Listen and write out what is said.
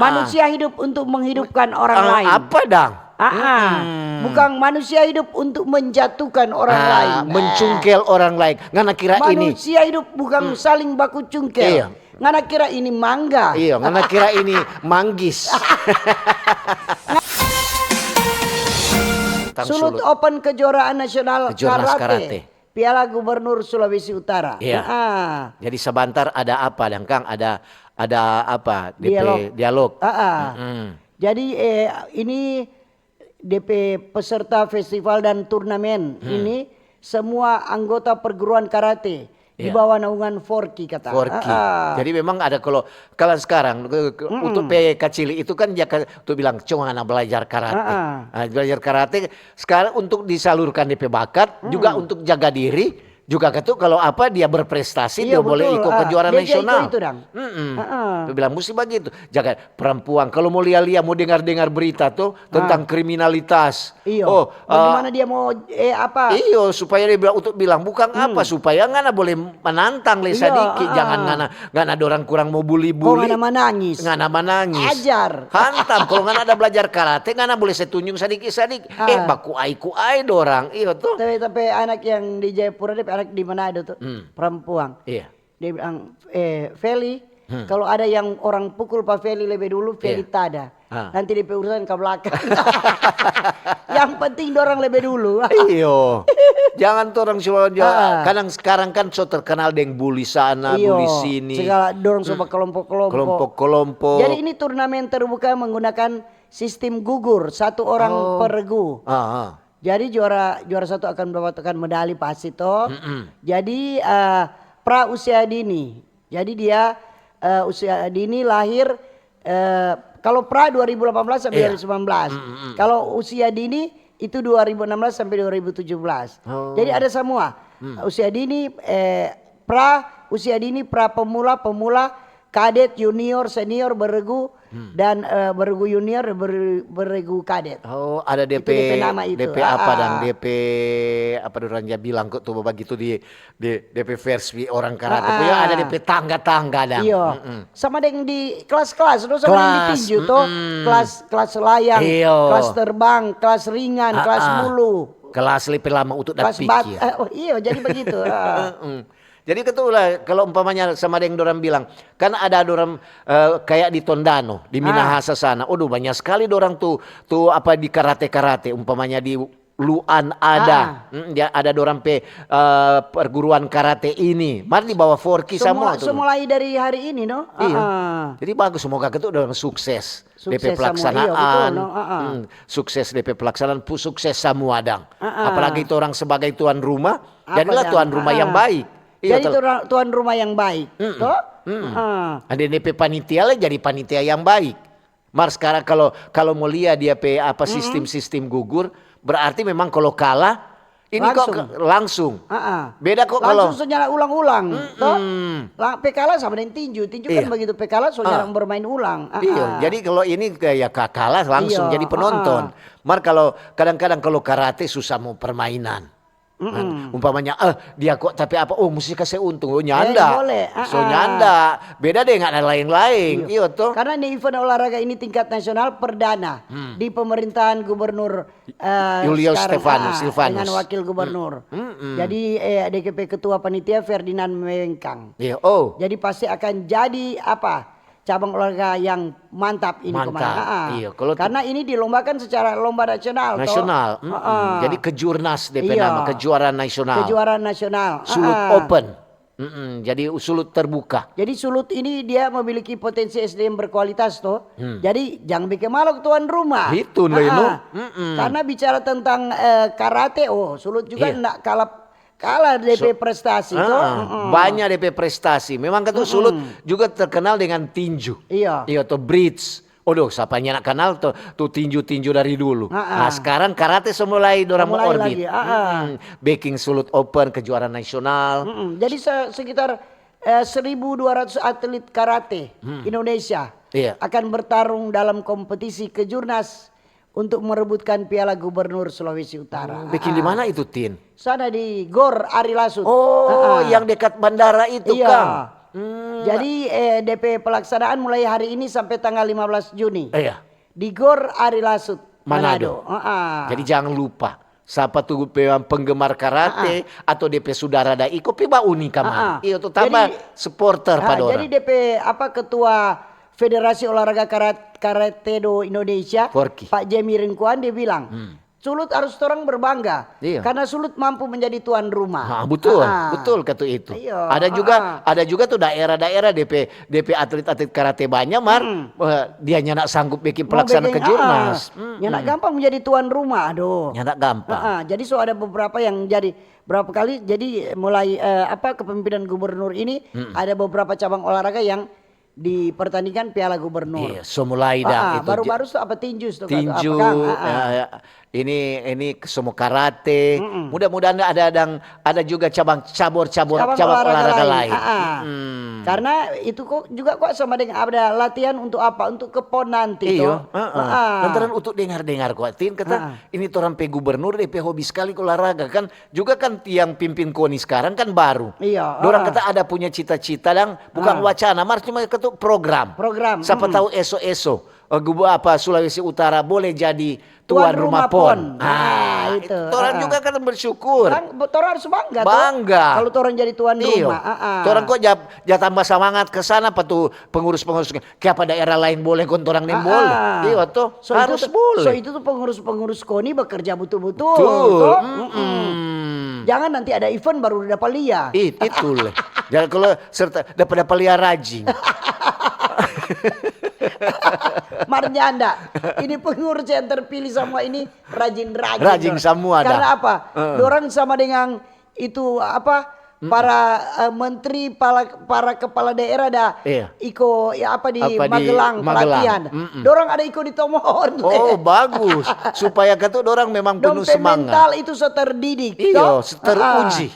Manusia hidup untuk menghidupkan orang lain. Apa dang? Bukan manusia hidup untuk menjatuhkan orang lain. Mencungkel orang lain. Ngana kira ini. Manusia hidup bukan saling baku cungkel. Iya. Ngana kira ini mangga. Iya, ngana kira ini manggis. Sulut Open kejuaraan nasional karate. Piala Gubernur Sulawesi Utara. Iya. Jadi sebentar ada apa dan Kang? Ada apa? Dialog. Jadi ini DP peserta festival dan turnamen ini semua anggota perguruan karate di bawah naungan Forky kata. Forky. Jadi memang ada kalau sekarang untuk kecil itu kan dia tuh bilang cuma anak belajar karate. Belajar karate sekarang untuk disalurkan DP bakat juga untuk jaga diri. Juga gitu kalau apa dia berprestasi dia betul. boleh ikut kejuaraan nasional. Itu, Dang. Dia bilang mesti begitu. Jaga perempuan kalau mau lihat mau dengar berita tuh tentang kriminalitas. Oh, bagaimana dia mau apa? Iyo supaya dia bilang untuk bilang bukan apa supaya ngana boleh menantang le sedikit jangan ngana dorang kurang mau bully-bully. Ngana menangis. Ajar. Hantam kalau ngana ada belajar karate ngana boleh setunjuk sedikit. Baku ai dorang. Iyo tuh. Tapi anak yang di Jayapura dia anak di Manado tuh perempuan. Iya. Dia bilang Feli kalau ada yang orang pukul Pak Feli lebih dulu Feli tada. Nanti DP urusan ke belakang. Yang penting dorang lebih dulu. Iyo. Jangan orang semua kadang sekarang kan so terkenal dengan bully sana, bully sini. Segala dorong coba kelompok-kelompok. Jadi ini turnamen terbuka menggunakan sistem gugur, satu orang per regu. Jadi juara satu akan mendapatkan medali pasti toh. Jadi pra usia dini. Jadi dia usia dini lahir kalau pra 2018 sampai 2019. Kalau usia dini itu 2016 sampai 2017. Jadi ada semua. Usia dini usia dini pra pemula, kadet, junior, senior, beregu dan beregu junior, beregu kadet. Oh, ada DP nama itu. DP apa dan DP apa orangnya bilang kok tuh begitu di DP versi orang karate. Punya ada DP tangga-tangga dan. Iya. Sama dengan di kelas-kelas, sama dengan di tinju tuh. Kelas layang, kelas terbang, kelas ringan, kelas mulu. Kelas lebih lama untuk kelas pikir. Iya, jadi begitu. Jadi ketulah kalau umpamanya sama yang dorang bilang kan ada dorang kayak di Tondano di Minahasa sana. Banyak sekali dorang tuh apa di karate umpamanya di Luan ada. Dia ada dorang perguruan karate ini. Mari di bawah Forky semua tuh. Mulai dari hari ini no. Iya. Jadi bagus semoga ketu dorang sukses DP pelaksanaan. Sukses DP pelaksanaan sukses semua dang. Apalagi itu orang sebagai tuan rumah, jadilah tuan rumah yang baik. Jadi tuan rumah yang baik. Ada DP panitia lah jadi panitia yang baik. Sekarang kalau mau lihat dia apa sistem gugur berarti memang kalau kalah ini langsung. Beda kok kalau langsung senyala ulang-ulang. Kalah sama dengan tinju kan begitu kalah soalnya bermain ulang. Iya. Jadi kalau ini kayak kalah langsung jadi penonton. Kalau kadang-kadang kalau karate susah mau permainan. Umpamanya dia kok tapi apa mesti kasih untung nyanda nyanda beda deh nggak ada lain-lain iya tuh karena ini event olahraga ini tingkat nasional perdana di pemerintahan Gubernur Julius Silvanus dengan wakil gubernur jadi DKP ketua panitia Ferdinand Mengkang jadi pasti akan jadi apa cabang olahraga yang mantap ini kemarin. Karena ini dilombakan secara lomba nasional. Jadi kejurnas DP nama kejuaraan nasional. Kejuaraan nasional. Sulut Open. Jadi sulut terbuka. Jadi sulut ini dia memiliki potensi SDM berkualitas toh. Jadi jangan bikin malu tuan rumah. Itu Karena bicara tentang karate, sulut juga enggak kalah DP prestasi tuh. Banyak DP prestasi. Memang kan sulut juga terkenal dengan tinju. Iya tuh bridge. Siapanya nak kenal tuh tinju-tinju dari dulu. Sekarang karate mulai dorang orbit. Baking Sulut Open kejuaraan nasional. Jadi sekitar 1.200 atlet karate Indonesia akan bertarung dalam kompetisi kejurnas untuk merebutkan Piala Gubernur Sulawesi Utara. Bikin di mana itu, Tin? Sana di Gor Ari Lasut. Yang dekat bandara itu, Kang. Jadi DP pelaksanaan mulai hari ini sampai tanggal 15 Juni. Iya. Di Gor Ari Lasut, Manado. Jadi jangan lupa. Siapa tuh penggemar karate atau DP saudara da iko piba unika mah. Iya tuh tambah supporter pada orang. Jadi DP ketua Federasi Olahraga Karate Do Indonesia, Forky. Pak Jemi Ringkuan dia bilang, Sulut harus orang berbangga karena Sulut mampu menjadi tuan rumah. Betul kata itu. Iya. Ada juga tuh daerah-daerah DP atlet-atlet karate banyak dia nyanak sanggup bikin pelaksana kejurnas. Nyanak gampang menjadi tuan rumah, aduh. Nyanak gampang. Jadi ada beberapa yang jadi berapa kali jadi mulai kepemimpinan gubernur ini ada beberapa cabang olahraga yang dipertandingkan Piala Gubernur. Iya, so mulai dah itu. Baru-baru tuh apa tinju tuh? Tinju, ini semua karate. Mudah-mudahan ada juga cabang olahraga lain. Karena itu kok sama dengan ada latihan untuk apa? Untuk kepon nanti. Iya. Lantaran untuk dengar kok. Tin kata ini orang pe gubernur DP hobi sekali olahraga kan. Juga kan tiang pimpin KONI sekarang kan baru. Iya. Dorang kata ada punya cita-cita dan bukan wacana, mar cuma ketuk program. Siapa tahu eso-eso Sulawesi Utara boleh jadi tuan rumah PON. Itu. Orang juga kan bersyukur. Orang harus bangga. Kalau orang jadi tuan rumah. Orang kok tambah semangat ke sana apa tuh pengurus-pengurus kayak pada daerah lain boleh kon orang lain boleh. Iya tuh harus boleh. So itu tuh pengurus KONI bekerja betul-betul. Jangan nanti ada event baru dapat lia. Itu lah. Jangan kalau dapat lia rajin. Marnyanda, ini pengurus yang terpilih semua ini rajin-rajin. Rajin semua Karena apa? Dorang sama dengan itu para menteri, para kepala daerah iko di Magelang latihan. Dorang ada iko di Tomohon. Oh bagus, supaya kata dorang memang penuh semangat. Mental itu terdidik. Iya, teruji.